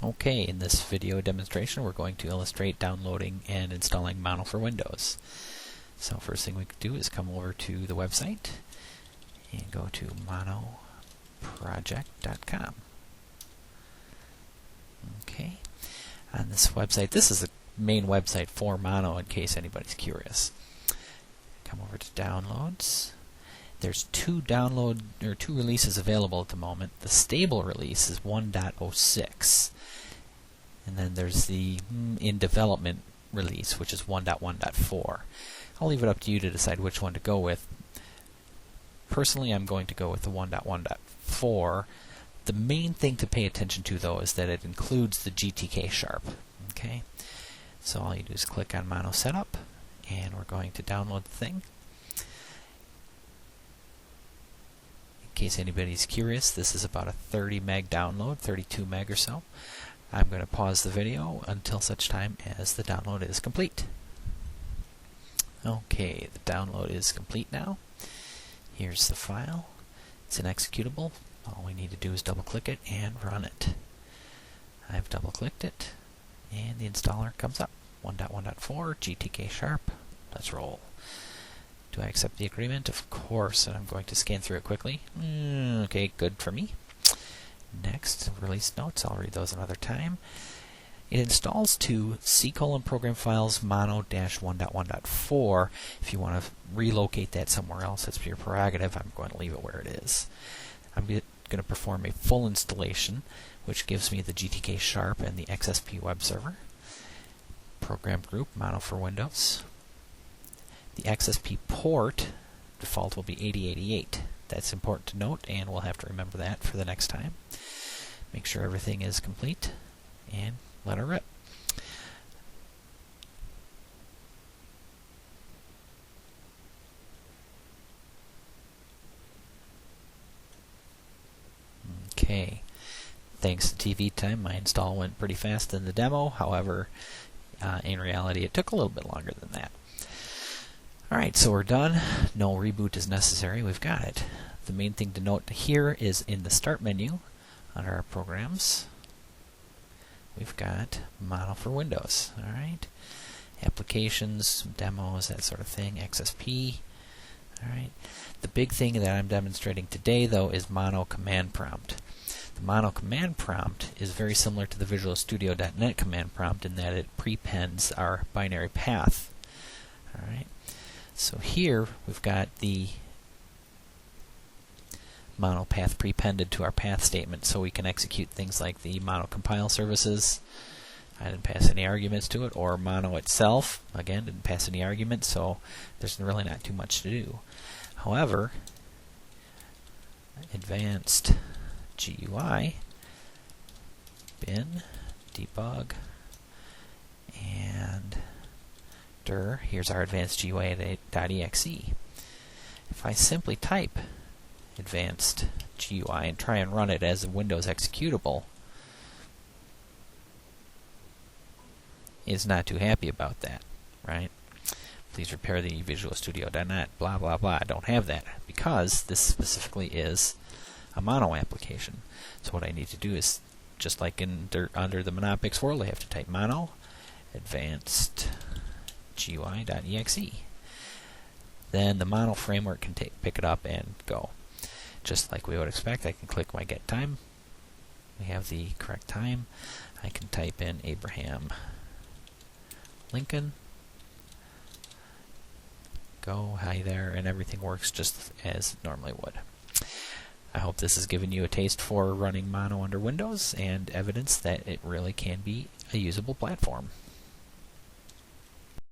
Okay, in this video demonstration we're going to illustrate downloading and installing Mono for Windows. So first thing we could do is come over to the website and go to monoproject.com. Okay, on this website, this is the main website for Mono in case anybody's curious. Come over to downloads. There's two releases available at the moment. The stable release is 1.06, and then there's the in development release, which is 1.1.4. I'll leave it up to you to decide which one to go with. Personally, I'm going to go with the 1.1.4. The main thing to pay attention to, though, is that it includes the GTK Sharp. Okay, so all you do is click on Mono Setup, and we're going to download the thing. In case anybody's curious, this is about a 30 meg download, 32 meg or so. I'm going to pause the video until such time as the download is complete. Okay, the download is complete now. Here's the file. It's an executable. All we need to do is double click it and run it. I've double clicked it and the installer comes up. 1.1.4 GTK Sharp. Let's roll. Do I accept the agreement? Of course, and I'm going to scan through it quickly. Okay, good for me. Next, release notes. I'll read those another time. It installs to C:program files mono-1.1.4. If you want to relocate that somewhere else, that's your prerogative. I'm going to leave it where it is. I'm going to perform a full installation, which gives me the GTK Sharp and the XSP web server. Program group, Mono for Windows. The XSP port default will be 8088. That's important to note, and we'll have to remember that for the next time. Make sure everything is complete, and let her rip. Okay. Thanks to TV time, my install went pretty fast in the demo. However, in reality, it took a little bit longer than that. Alright, so we're done. No reboot is necessary. We've got it. The main thing to note here is in the Start menu, under our programs, we've got Mono for Windows. Alright, applications, demos, that sort of thing, XSP. Alright, the big thing that I'm demonstrating today, though, is Mono Command Prompt. The Mono Command Prompt is very similar to the Visual Studio.NET command prompt in that it prepends our binary path. Alright, so here we've got the Mono path prepended to our path statement, so we can execute things like the Mono compile services. I didn't pass any arguments to it, or Mono itself, again, didn't pass any arguments, so there's really not too much to do. However, advanced GUI, bin, debug, and dir, here's our advanced GUI.exe. If I simply type advanced GUI and try and run it as a Windows executable, is not too happy about that, right? Please repair the Visual Studio.NET, blah blah blah. I don't have that because this specifically is a Mono application. So what I need to do is, just like under the Monoppix world, I have to type Mono advanced GUI.exe. Then the Mono framework can pick it up and go. Just like we would expect, I can click my get time. We have the correct time. I can type in Abraham Lincoln. Go, hi there, and everything works just as it normally would. I hope this has given you a taste for running Mono under Windows and evidence that it really can be a usable platform.